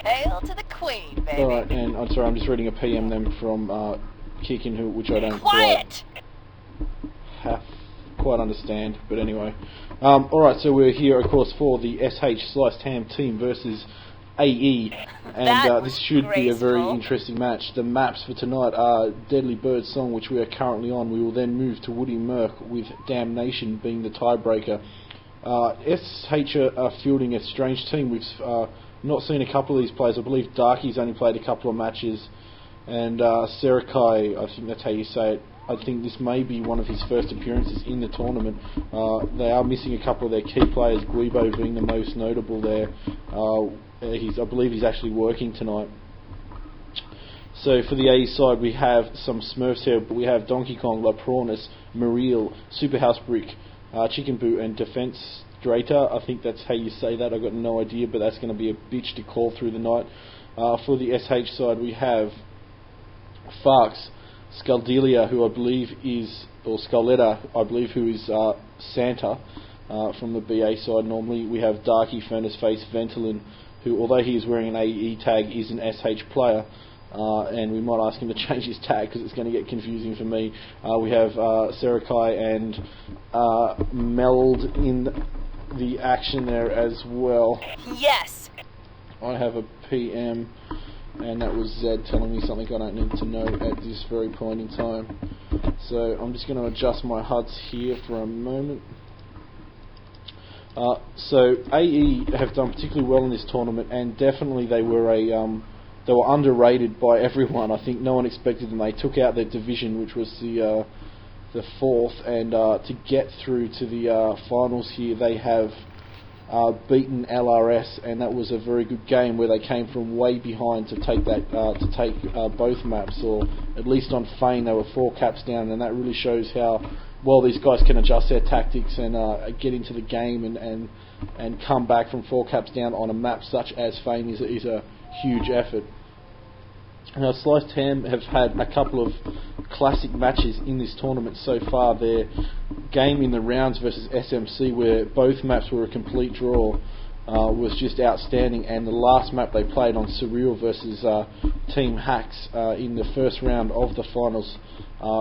Hail to the Queen, baby. Alright, and I'm sorry, I'm just reading a PM then from Chickenboo, which I don't Quiet! quite understand, but anyway. Alright, so we're here, of course, for the SH Sliced Ham team versus AE, and this should be a very interesting match. The maps for tonight are Deadly Bird Song, which we are currently on. We will then move to Woody Merc, with Damnation being the tiebreaker. SH are fielding a strange team. We've not seen a couple of these players. I believe Darky's only played a couple of matches, and Saraki, I think that's how you say it. I think this may be one of his first appearances in the tournament. They are missing a couple of their key players, Guibo being the most notable there. I believe he's actually working tonight. So for the AE side, we have some Smurfs here, but we have donkeKong, Prawnus, Mereel, supahousebrick, Chickenboo, and Defenestrator. I think that's how you say that. I've got no idea, but that's going to be a bitch to call through the night. For the SH side, we have Farks, Skulleada, who I believe is, or skulleada, I believe, who is Santa from the BA side. Normally we have Darky, Furnace Face, Ventolin, who, although he is wearing an AE tag, is an SH player, and we might ask him to change his tag because it's going to get confusing for me. We have Saraki and Meld in the action there as well. Yes! I have a PM, and that was Zed telling me something I don't need to know at this very point in time. So I'm just going to adjust my HUDs here for a moment. So AE have done particularly well in this tournament, and definitely they were underrated by everyone. I think no one expected them. They took out their division, which was the fourth, and to get through to the finals here, they have beaten LRS, and that was a very good game where they came from way behind to take that both maps, or at least on Fane they were 4 caps down, and that really shows how well these guys can adjust their tactics and get into the game and come back from 4 caps down on a map such as Fane is a huge effort. Now, Sliced Ham have had a couple of classic matches in this tournament so far. Their game in the rounds versus SMC, where both maps were a complete draw, was just outstanding, and the last map they played on Mereel versus Team Hacks in the first round of the finals,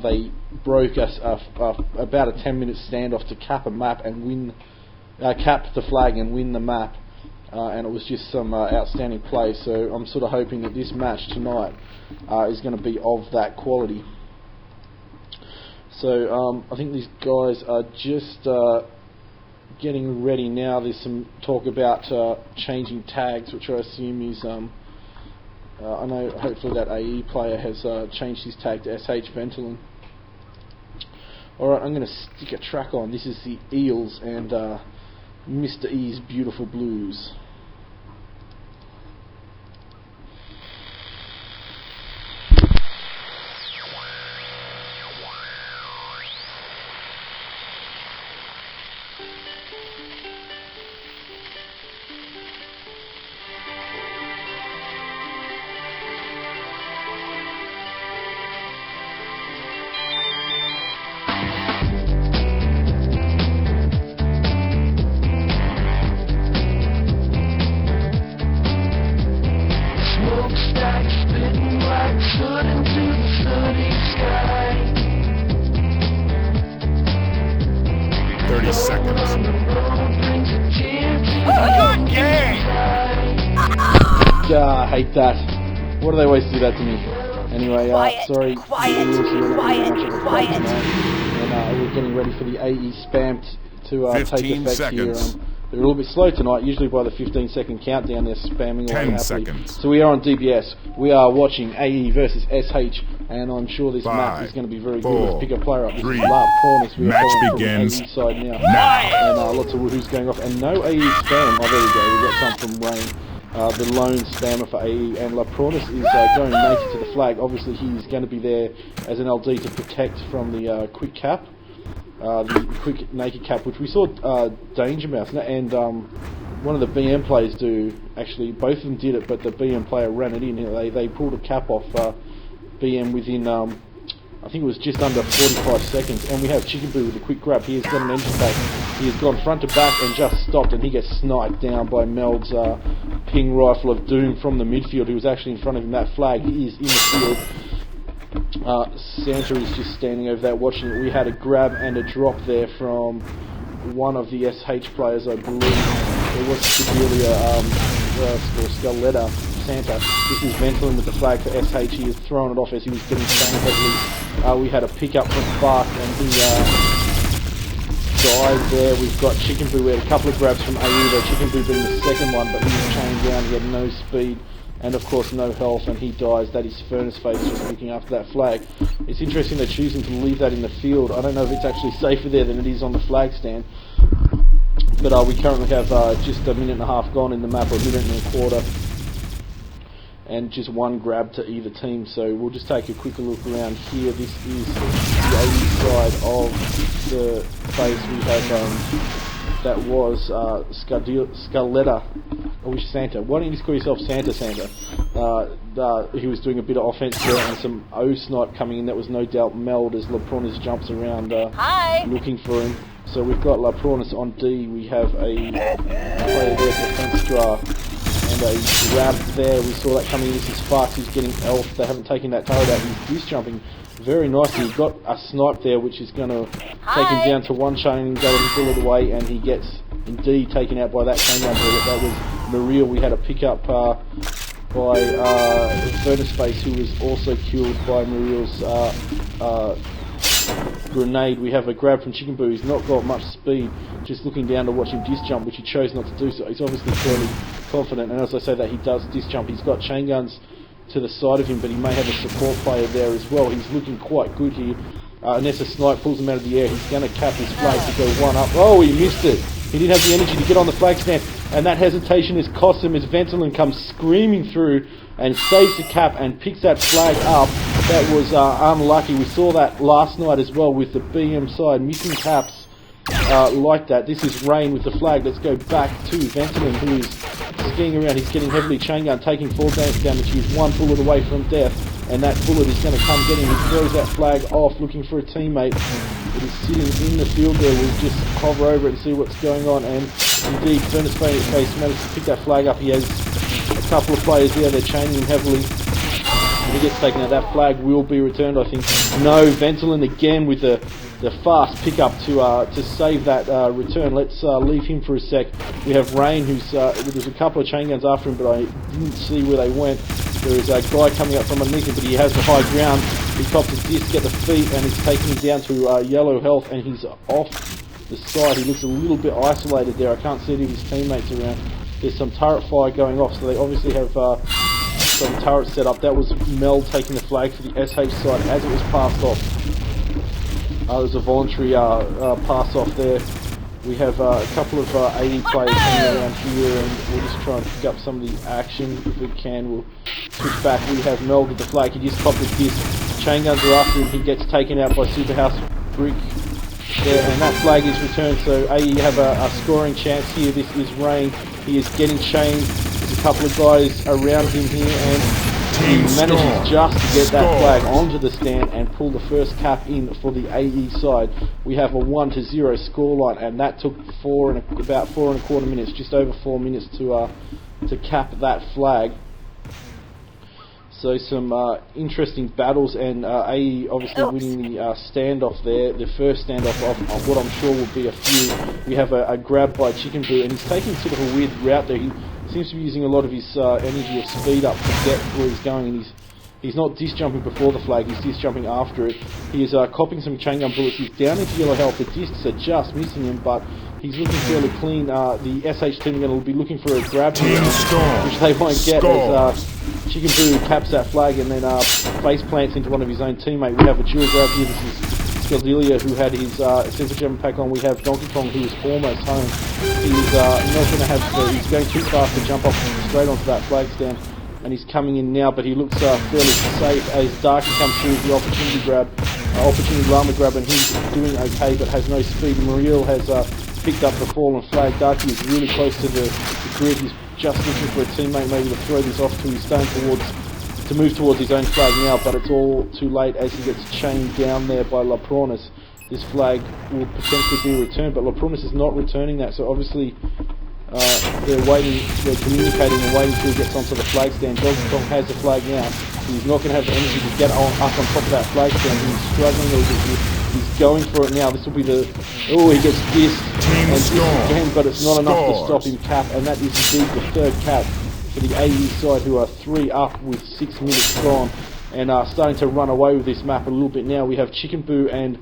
they broke us about a 10-minute standoff to cap a map and win, cap the flag and win the map. And it was just some outstanding play, so I'm sort of hoping that this match tonight is going to be of that quality. So I think these guys are just getting ready now. There's some talk about changing tags, which I assume is, I know hopefully that AE player has changed his tag to SH Ventolin. Alright, I'm going to stick a track on. This is the Eels and Mr. E's Beautiful Blues. I hate that. Why do they always do that to me? Anyway, sorry. Quiet. And we're getting ready for the AE spam to take effect seconds. here. They're a little bit slow tonight. Usually by the 15-second countdown, they're spamming 10 seconds. So we are on DBS. We are watching AE versus SH, and I'm sure this map is going to be very good. Let's pick a player up. This is Prawnus. Match begins AE side now. And lots of woohoo's going off, and no AE spam. Oh, there we go. We got some from Wayne. The lone spammer for AE, and Prawnus is going naked to the flag. Obviously he's going to be there as an LD to protect from the quick cap, the quick naked cap, which we saw Danger Mouse, and one of the BM players do, actually both of them did it, but the BM player ran it in. They pulled a cap off BM within, I think it was just under 45 seconds, and we have Chickenboo with a quick grab. He has got an engine back. He has gone front to back and just stopped, and he gets sniped down by Meld's ping rifle of doom from the midfield, who was actually in front of him. That flag is in the field. Santa is just standing over there watching it. We had a grab and a drop there from one of the SH players, I believe. It was Skulleada, or skulleada, Santa. This is Ventolin with the flag for SH. He has thrown it off as he was getting chained heavily. We had a pickup from Farks and he died there. We've got Chickenboo. We had a couple of grabs from AE, though Chickenboo being the second one, but he was chained down. He had no speed and of course no health, and he dies. That is Furnaceface just looking after that flag. It's interesting they're choosing to leave that in the field. I don't know if it's actually safer there than it is on the flag stand. But we currently have just a minute and a half gone in the map, or a minute and a quarter, and just one grab to either team. So we'll just take a quicker look around here. This is the AE side of the base. We have that was Skulleada, or Santa. Why don't you just call yourself Santa? He was doing a bit of offense there, and some O-snipe coming in. That was no doubt Meld, as Prawnus jumps around looking for him. So we've got Prawnus on D. We have a player there for Defenestrator and a grab there. We saw that coming in. This is Farks, who's getting elf. They haven't taken that turret out. He's disc jumping very nicely. He got a snipe there, which is going to take him down to one chain and go a bullet away, and he gets indeed taken out by that chain gun bullet. That was Mereel. We had a pickup by Furnaceface, who was also killed by Mereel's grenade. We have a grab from Chickenboo. He's not got much speed, just looking down to watch him disc jump, which he chose not to do, so he's obviously fairly confident. And as I say that, he does disc jump. He's got chain guns to the side of him, but he may have a support player there as well. He's looking quite good here. Unless a snipe pulls him out of the air, he's going to cap his flag to go one up. Oh, he missed it. He didn't have the energy to get on the flag stand, and that hesitation has cost him as Ventolin comes screaming through and saves the cap and picks that flag up. That was unlucky. We saw that last night as well with the BM side missing caps like that. This is Rain with the flag. Let's go back to Ventolin, who is skiing around. He's getting heavily chain gun, taking 4 damage. He's one bullet away from death, and that bullet is going to come get him. He throws that flag off, looking for a teammate. It is sitting in the field there. We'll just hover over it and see what's going on, and indeed Furnaceface managed to pick that flag up. He has a couple of players there. They're chaining him heavily. When he gets taken out, that flag will be returned, I think. No, Ventolin again with the fast pickup to save that return. Let's leave him for a sec. We have Rain, who's there's a couple of chain guns after him, but I didn't see where they went. There is a guy coming up from underneath him, but he has the high ground. He cops a disc at the feet, and it's taking him down to yellow health, and he's off the side. He looks a little bit isolated there. I can't see any of his teammates around. There's some turret fire going off, so they obviously have some turrets set up. That was Meld taking the flag for the SH side as it was passed off. There was a voluntary pass off there. We have a couple of 80 players coming around here, and we'll just try and pick up some of the action if we can. We'll switch back. We have Meld with the flag. He just popped his disc. Chain guns are after him. He gets taken out by supahousebrick there, and that flag is returned. So AE have a scoring chance here. This is Rain. He is getting chained. There's a couple of guys around him here, and he manages just to get that flag onto the stand and pull the first cap in for the AE side. We have a 1-0 scoreline, and that took about 4.25 minutes, just over 4 minutes to cap that flag. So some interesting battles, and AE obviously winning the standoff there, the first standoff of what I'm sure will be a few. We have a grab by Chickenboo, and he's taking sort of a weird route there. He seems to be using a lot of his energy of speed up to get where he's going, and he's not disc jumping before the flag, he's disc jumping after it. He is copping some chain gun bullets. He's down into yellow health. The discs are just missing him, but he's looking fairly clean. The SH team are going to be looking for a grab here, which they won't get as Chickenboo caps that flag and then face plants into one of his own teammates. We have a dual grab here. This is Skulleada, who had his sensor jump pack on. We have donkeKong, who is almost home. He's not going to have. He's going too fast to jump off straight onto that flag stand, and he's coming in now. But he looks fairly safe as Darky comes through the opportunity grab, opportunity llama grab, and he's doing okay, but has no speed. Mereel has picked up the fallen flag. Darky is really close to the grid. He's just looking for a teammate maybe to throw this off to. He's starting to move towards his own flag now, but it's all too late as he gets chained down there by Prawnus. This flag will potentially be returned, but Prawnus is not returning that, so obviously they're communicating and waiting until he gets onto the flag stand. donkeKong has the flag now. He's not going to have the energy to get up on top of that flag stand. He's struggling a little bit. He's going for it now. This will be the... Oh, he gets dissed and dissed again, but it's not enough to stop him cap, and that is indeed the third cap for the AE side, who are 3 up with 6 minutes gone, and are starting to run away with this map a little bit now. We have Chickenboo and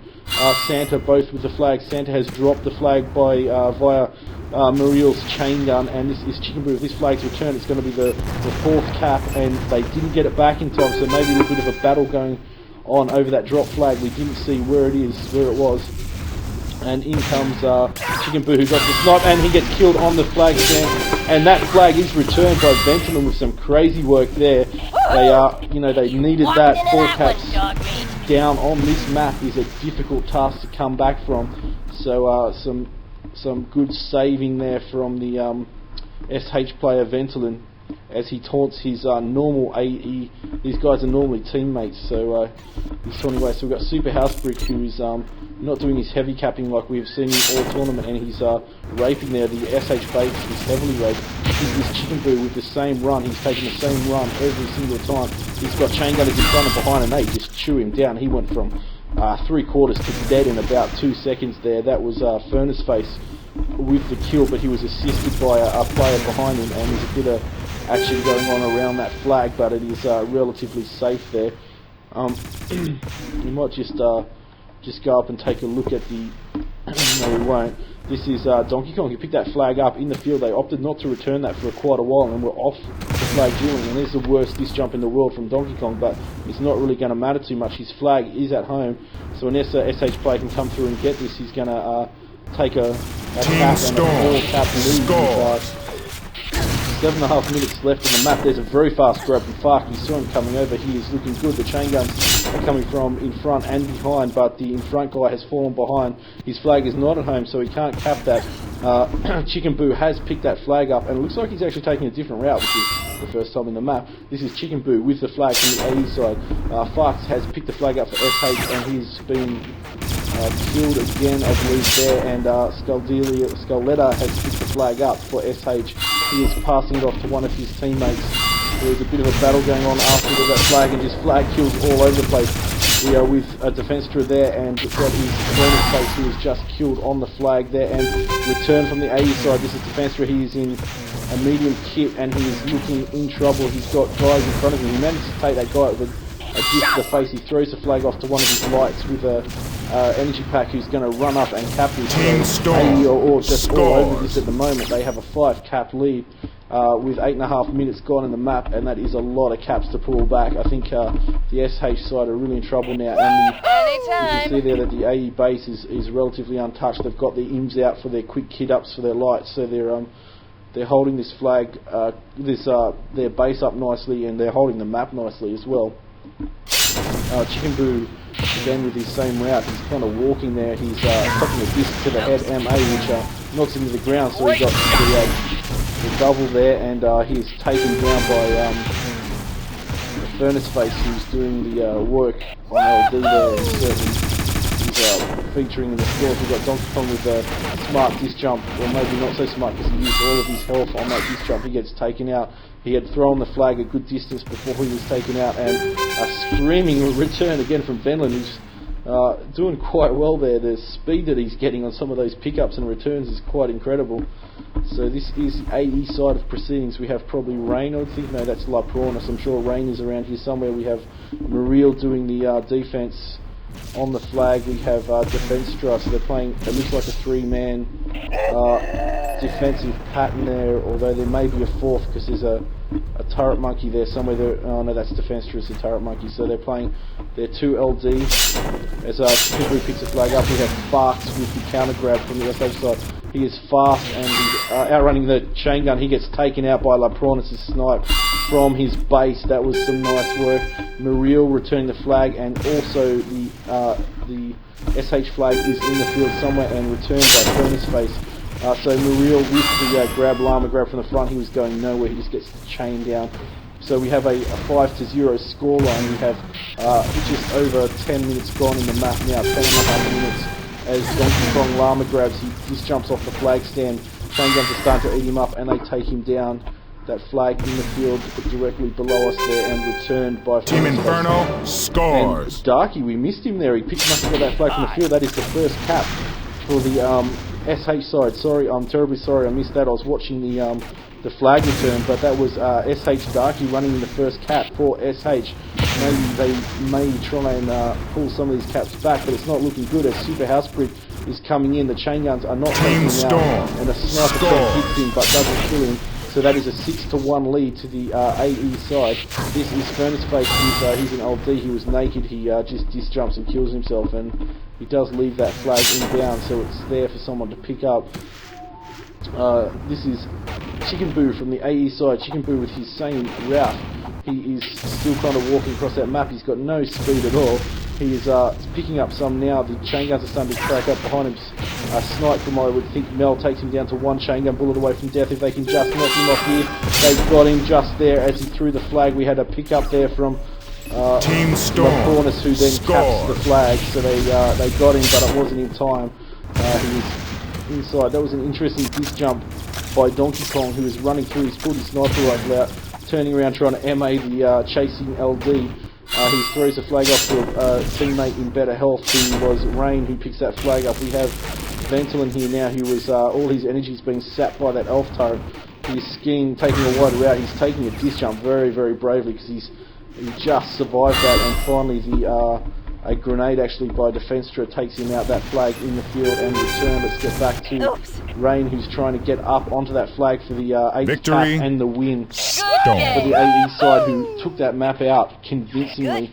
Santa both with the flag. Santa has dropped the flag by via Mereel's chain gun, and this is Chickenboo. If this flag's returned, it's going to be the 4th cap, and they didn't get it back in time, so maybe a little bit of a battle going on over that drop flag. We didn't see where it was. And in comes Chickenboo, who got the snipe, and he gets killed on the flag stand. And that flag is returned by Ventolin with some crazy work there. They needed that. 4 caps down on this map is a difficult task to come back from. So some good saving there from the SH player Ventolin, as he taunts his normal AE. These guys are normally teammates, so he's taunting away. So we've got supahousebrick, who's not doing his heavy capping like we've seen in all tournament, and he's raping there. The SH base is heavily raped. This Chickenboo with the same run. He's taking the same run every single time. He's got chain gunners in front and behind, and they just chew him down. He went from 3/4 to dead in about 2 seconds there. That was Furnace Face with the kill, but he was assisted by a player behind him, and there's a bit of action going on around that flag, but it is relatively safe there. We might just go up and take a look at the... No, we won't. This is donkeKong. He picked that flag up in the field. They opted not to return that for quite a while, and we're off the flag dueling, and there's the worst disc jump in the world from donkeKong, but it's not really going to matter too much. His flag is at home, so unless SH player can come through and get this, he's going to take a cap and a 4-cap lead. 7.5 minutes left in the map. There's a very fast grab from Farks. We saw him coming over. He is looking good. The chain guns are coming from in front and behind, but the in front guy has fallen behind. His flag is not at home, so he can't cap that. Chickenboo has picked that flag up, and it looks like he's actually taking a different route, which is the first time in the map. This is Chickenboo with the flag from the AE side. Farks has picked the flag up for SH, and he's been killed again, I believe, there, and skulleada has picked the flag up for SH. He is passing it off to one of his teammates. There's a bit of a battle going on after that flag, and just flag kills all over the place. We are with a Defenestrator there, and got his Prawnus face, who was just killed on the flag there, and returned from the AE side. This is Defenestrator. He is in a medium kit, and he is looking in trouble. He's got guys in front of him. He managed to take that guy with a disc to the face. He throws the flag off to one of his lights with a energy pack, who's going to run up and cap this. AE are just all over this at the moment. They have a 5-cap lead with 8.5 minutes gone in the map, and that is a lot of caps to pull back. I think the SH side are really in trouble now, and you can see there that the AE base is relatively untouched. They've got the IMs out for their quick kit ups for their lights, so they're holding this flag, their base up nicely, and they're holding the map nicely as well. Chickenboo again with his same route. He's kind of walking there. He's taking a disc to the head MA, which knocks him to the ground. So he's got the double there, and he is taken down by the Furnace Face, who's doing the work on LD there. And certainly he's featuring in the scores. We've got donkeKong with a smart disc jump, or maybe not so smart because he used all of his health on that disc jump. He gets taken out. He had thrown the flag a good distance before he was taken out, and a screaming return again from Ventolin, who's doing quite well there. The speed that he's getting on some of those pickups and returns is quite incredible. So this is AE side of proceedings. We have probably Rain, I would think. No, that's Prawnus. I'm sure Rain is around here somewhere. We have Mereel doing the defense on the flag. We have Defenestrator, so they're playing, it looks like a 3-man defensive pattern there, although there may be a 4th because there's a turret monkey there somewhere. Oh no, that's Defenestrator, it's a turret monkey. So they're playing their 2 LD. As Chickenboo picks the flag up, we have Farks with the counter grab from the SH side. He is fast, and he's outrunning the chain gun. He gets taken out by Prawnus' snipe from his base. That was some nice work. Mereel returning the flag, and also the SH flag is in the field somewhere and returned by Furnace Face. So Mereel with the llama grab from the front, he was going nowhere. He just gets the chain down. So we have a 5-0 scoreline. We have just over 10 minutes gone in the map now, 10.5 minutes. As donkeKong llama grabs, he just jumps off the flag stand Chain guns are starting to eat him up, and they take him down. That flag in the field directly below us there, and returned by Team Inferno scores. And Darky, we missed him there. He must have got that flag from the field. That is the first cap for the SH side. Sorry, I'm terribly sorry I missed that. I was watching the flag return, but that was SH Darky running in the first cap for SH. Maybe they may try and pull some of these caps back, but it's not looking good as supahousebrick is coming in. The chain guns are not taking him out, and a sniper shot hits him but doesn't kill him. So that is a 6-1 lead to the AE side. This is Furnace Face. He's an LD. He was naked. He just disjumps and kills himself, and he does leave that flag inbound, so it's there for someone to pick up. This is Chickenboo from the AE side. Chickenboo with his same route. He is still kind of walking across that map. He's got no speed at all. He is picking up some now. The chain guns are starting to crack up behind him. Snipe from, I would think, Meld takes him down to one chain gun bullet away from death. If they can just knock him off here, they've got him just there as he threw the flag. We had a pick up there from Prawnus, who then caps the flag. So they got him, but it wasn't in time. He was inside. That was an interesting disc jump by donkeKong, who was running through his full sniper rifle out, turning around trying to MA the chasing LD. He throws the flag off to a teammate in better health, who was Rain, who picks that flag up. We have Ventolin here now, who was all his energy is being sapped by that elf turret. He's skiing, taking a wide route. He's taking a disc jump very, very bravely because he just survived that. And finally, a grenade actually by Defenestrator takes him out. That flag in the field and return. Let's get back to Rain, who's trying to get up onto that flag for the 8th cap and the win for the AE side, who took that map out convincingly.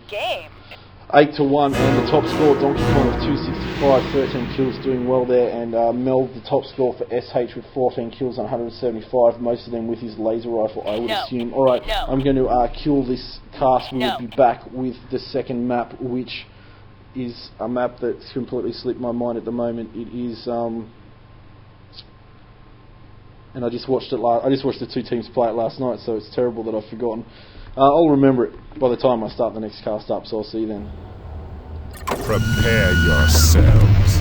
8-1, and the top score, donkeKong with 265, 13 kills, doing well there, and Meld, the top score for SH with 14 kills on 175, most of them with his laser rifle, I would assume. Alright, I'm going to kill this cast. We will be back with the second map, which is a map that's completely slipped my mind at the moment. It is, and I just watched the two teams play it last night, so it's terrible that I've forgotten. I'll remember it by the time I start the next cast up, so I'll see you then. Prepare yourselves.